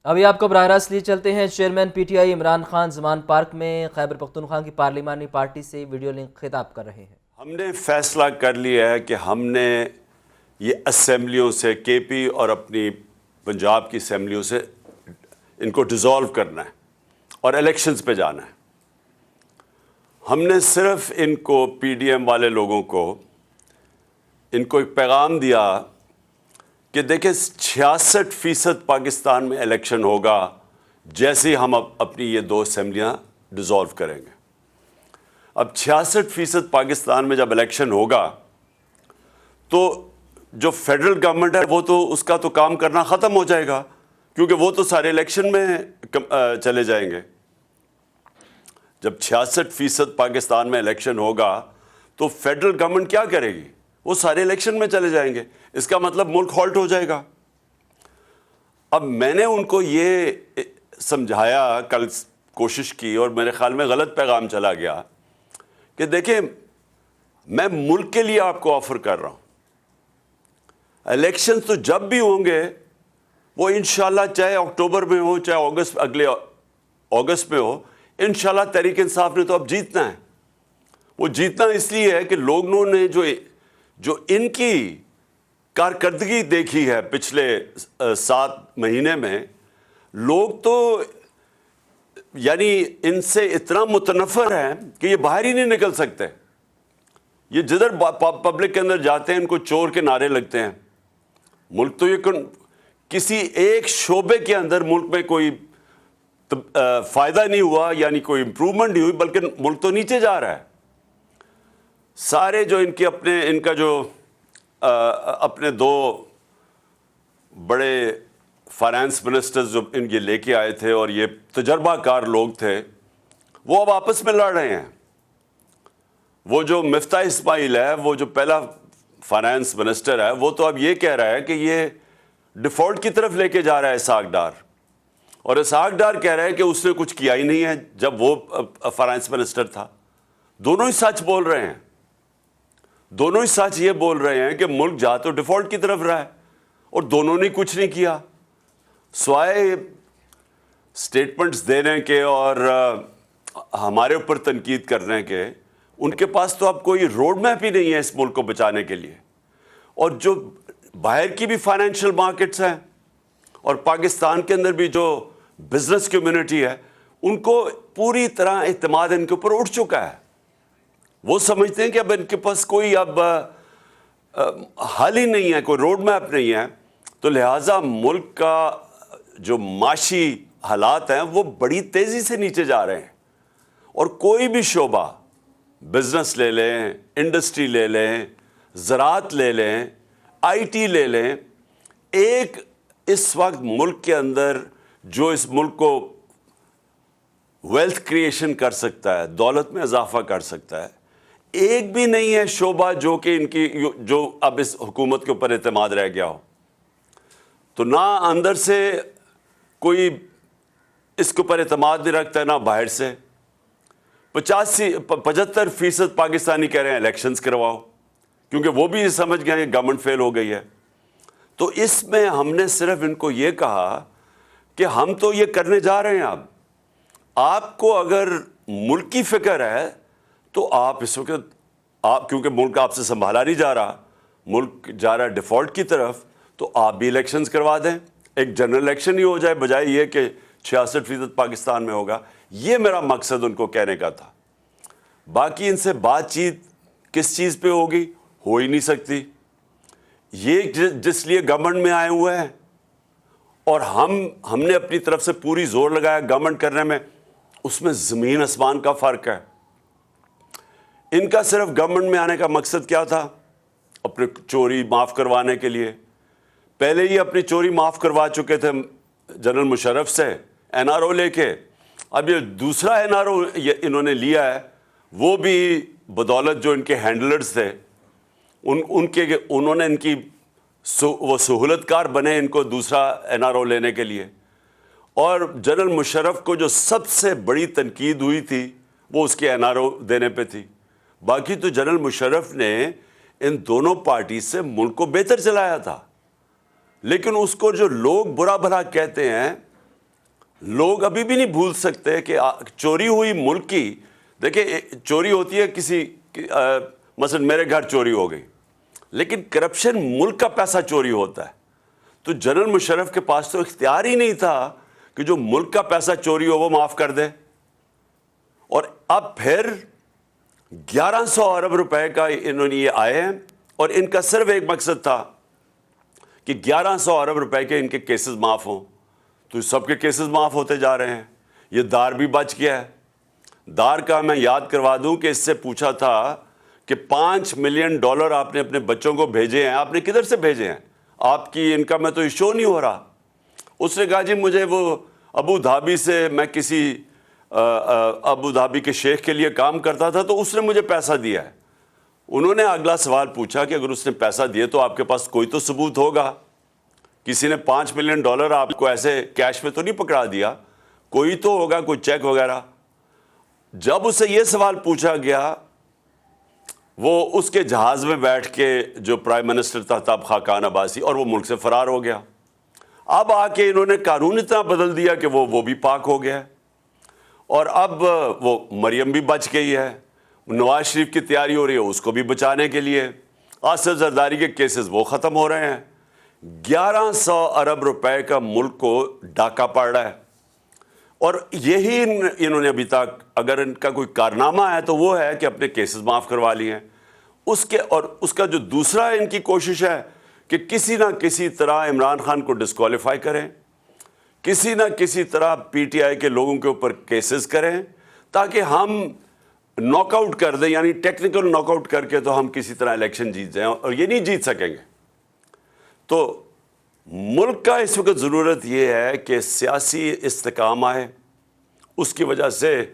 ابھی آپ کو براہ راست لیے چلتے ہیں chairman P T I Imran Khan Zaman park میں خیبر پختونخوا کی پارلیمانی پارٹی سے ویڈیو لنک خطاب کر رہے ہیں۔ ہم نے فیصلہ کر لیا ہے کہ ہم نے یہ اسمبلیوں سے کے پی اور اپنی پنجاب کی اسمبلیوں سے ان کو ڈیزالو کرنا ہے اور الیکشنز پہ جانا ہے۔ ہم نے صرف ان کو پی ڈی ایم والے لوگوں کو ان کو ایک پیغام دیا کہ دیکھیں 66% پاکستان میں الیکشن ہوگا جیسے ہم اپنی یہ 2 اسمبلیاں ڈیزالو کریں گے۔ اب 66% پاکستان میں جب الیکشن ہوگا تو جو فیڈرل گورنمنٹ ہے وہ تو اس کا تو کام کرنا ختم ہو جائے گا، کیونکہ وہ تو سارے الیکشن میں چلے جائیں گے۔ جب 66% پاکستان میں الیکشن ہوگا تو فیڈرل گورنمنٹ کیا کرے گی؟ وہ سارے الیکشن میں چلے جائیں گے، اس کا مطلب ملک ہالٹ ہو جائے گا۔ اب میں نے ان کو یہ سمجھایا، کل کوشش کی اور میرے خیال میں غلط پیغام چلا گیا کہ دیکھیں میں ملک کے لیے آپ کو آفر کر رہا ہوں، الیکشن تو جب بھی ہوں گے وہ انشاءاللہ چاہے اکتوبر میں ہو چاہے اگلے اگست میں ہو، انشاءاللہ تحریک انصاف نے تو اب جیتنا ہے۔ وہ جیتنا اس لیے ہے کہ لوگوں نے جو ان کی کارکردگی دیکھی ہے پچھلے 7 مہینے میں، لوگ تو یعنی ان سے اتنا متنفر ہیں کہ یہ باہر ہی نہیں نکل سکتے۔ یہ جدھر پبلک کے اندر جاتے ہیں ان کو چور کے نعرے لگتے ہیں۔ ملک تو یہ کسی ایک شعبے کے اندر ملک میں کوئی فائدہ نہیں ہوا، یعنی کوئی امپروومنٹ نہیں ہوئی، بلکہ ملک تو نیچے جا رہا ہے۔ سارے جو ان کا جو اپنے 2 بڑے فائنانس منسٹرز جو یہ لے کے آئے تھے اور یہ تجربہ کار لوگ تھے، وہ اب آپس میں لڑ رہے ہیں۔ وہ جو مفتاح اسماعیل ہے، وہ جو پہلا فائنانس منسٹر ہے، وہ تو اب یہ کہہ رہا ہے کہ یہ ڈیفالٹ کی طرف لے کے جا رہا ہے اسحاق ڈار، اور اسحاق ڈار کہہ رہا ہے کہ اس نے کچھ کیا ہی نہیں ہے جب وہ فائنانس منسٹر تھا۔ دونوں ہی سچ بول رہے ہیں، دونوں ہی سچ یہ بول رہے ہیں کہ ملک جا تو ڈیفالٹ کی طرف رہا ہے، اور دونوں نے کچھ نہیں کیا سوائے سٹیٹمنٹس دینے کے اور ہمارے اوپر تنقید کرنے کے۔ ان کے پاس تو اب کوئی روڈ میپ ہی نہیں ہے اس ملک کو بچانے کے لیے۔ اور جو باہر کی بھی فائنینشیل مارکیٹس ہیں اور پاکستان کے اندر بھی جو بزنس کمیونٹی ہے، ان کو پوری طرح اعتماد ان کے اوپر اٹھ چکا ہے۔ وہ سمجھتے ہیں کہ اب ان کے پاس کوئی اب حل ہی نہیں ہے، کوئی روڈ میپ نہیں ہے، تو لہٰذا ملک کا جو معاشی حالات ہیں وہ بڑی تیزی سے نیچے جا رہے ہیں۔ اور کوئی بھی شعبہ، بزنس لے لیں، انڈسٹری لے لیں، زراعت لے لیں، آئی ٹی لے لیں، ایک اس وقت ملک کے اندر جو اس ملک کو ویلتھ کریشن کر سکتا ہے، دولت میں اضافہ کر سکتا ہے، ایک بھی نہیں ہے شعبہ جو کہ جو اب اس حکومت کے اوپر اعتماد رہ گیا ہو۔ تو نہ اندر سے کوئی اس کے اوپر اعتماد نہیں رکھتا ہے، نہ باہر سے۔ 75% پاکستانی کہہ رہے ہیں الیکشنز کرواؤ، کیونکہ وہ بھی سمجھ گئے ہیں گورنمنٹ فیل ہو گئی ہے۔ تو اس میں ہم نے صرف ان کو یہ کہا کہ ہم تو یہ کرنے جا رہے ہیں، اب آپ کو اگر ملک کی فکر ہے تو آپ اس وقت کیونکہ ملک آپ سے سنبھالا نہیں جا رہا، ملک جا رہا ہے ڈیفالٹ کی طرف، تو آپ بھی الیکشنز کروا دیں، ایک جنرل الیکشن ہی ہو جائے، بجائے یہ کہ 66% پاکستان میں ہوگا۔ یہ میرا مقصد ان کو کہنے کا تھا۔ باقی ان سے بات چیت کس چیز پہ ہوگی؟ ہو ہی نہیں سکتی۔ یہ جس لیے گورنمنٹ میں آئے ہوئے ہیں اور ہم نے اپنی طرف سے پوری زور لگایا گورنمنٹ کرنے میں، اس میں زمین آسمان کا فرق ہے۔ ان کا صرف گورنمنٹ میں آنے کا مقصد کیا تھا؟ اپنے چوری معاف کروانے کے لیے۔ پہلے ہی اپنی چوری معاف کروا چکے تھے جنرل مشرف سے این آر او لے کے، اب یہ دوسرا این آر او انہوں نے لیا ہے، وہ بھی بدولت جو ان کے ہینڈلرز تھے انہوں نے ان کی وہ سہولت کار بنے ان کو دوسرا این آر او لینے کے لیے۔ اور جنرل مشرف کو جو سب سے بڑی تنقید ہوئی تھی وہ اس کے این آر او دینے پہ تھی۔ باقی تو جنرل مشرف نے ان دونوں پارٹی سے ملک کو بہتر چلایا تھا، لیکن اس کو جو لوگ برا بھلا کہتے ہیں لوگ ابھی بھی نہیں بھول سکتے کہ چوری ہوئی ملک کی، دیکھیں چوری ہوتی ہے کسی مثلا میرے گھر چوری ہو گئی، لیکن کرپشن ملک کا پیسہ چوری ہوتا ہے. تو جنرل مشرف کے پاس تو اختیار ہی نہیں تھا کہ جو ملک کا پیسہ چوری ہو وہ معاف کر دے. اور اب پھر 1100 ارب روپے کا انہوں نے یہ آئے ہیں، اور ان کا صرف ایک مقصد تھا کہ 1100 ارب روپے کے ان کے کیسز معاف ہوں. تو سب کے کیسز معاف ہوتے جا رہے ہیں. یہ دار بھی بچ گیا ہے. دار کا میں یاد کروا دوں کہ اس سے پوچھا تھا کہ $5 ملین آپ نے اپنے بچوں کو بھیجے ہیں، آپ نے کدھر سے بھیجے ہیں؟ آپ کی انکم میں تو یہ شو نہیں ہو رہا. اس نے کہا جی مجھے وہ ابو دھابی سے، میں کسی ابو دھابی کے شیخ کے لیے کام کرتا تھا تو اس نے مجھے پیسہ دیا ہے. انہوں نے اگلا سوال پوچھا کہ اگر اس نے پیسہ دیے تو آپ کے پاس کوئی تو ثبوت ہوگا. کسی نے $5 ملین آپ کو ایسے کیش میں تو نہیں پکڑا دیا، کوئی تو ہوگا، کوئی چیک وغیرہ. جب اسے یہ سوال پوچھا گیا، وہ اس کے جہاز میں بیٹھ کے جو پرائم منسٹر تھا تب خاقان عباسی، اور وہ ملک سے فرار ہو گیا. اب آ کے انہوں نے قانون اتنا بدل دیا کہ وہ بھی پاک ہو گیا. اور اب وہ مریم بھی بچ گئی ہے. نواز شریف کی تیاری ہو رہی ہے اس کو بھی بچانے کے لیے. آصف زرداری کے کیسز وہ ختم ہو رہے ہیں. 1100 ارب روپے کا ملک کو ڈاکہ پڑ رہا ہے. اور یہی انہوں نے ابھی تک، اگر ان کا کوئی کارنامہ ہے تو وہ ہے کہ اپنے کیسز معاف کروا لیے ہیں. اور اس کا جو دوسرا ان کی کوشش ہے کہ کسی نہ کسی طرح عمران خان کو ڈسکوالیفائی کریں، کسی نہ کسی طرح پی ٹی آئی کے لوگوں کے اوپر کیسز کریں تاکہ ہم ناک آؤٹ کر دیں، یعنی ٹیکنیکل ناک آؤٹ کر کے تو ہم کسی طرح الیکشن جیت جائیں، اور یہ نہیں جیت سکیں گے. تو ملک کا اس وقت ضرورت یہ ہے کہ سیاسی استحکام آئے. اس کی وجہ سے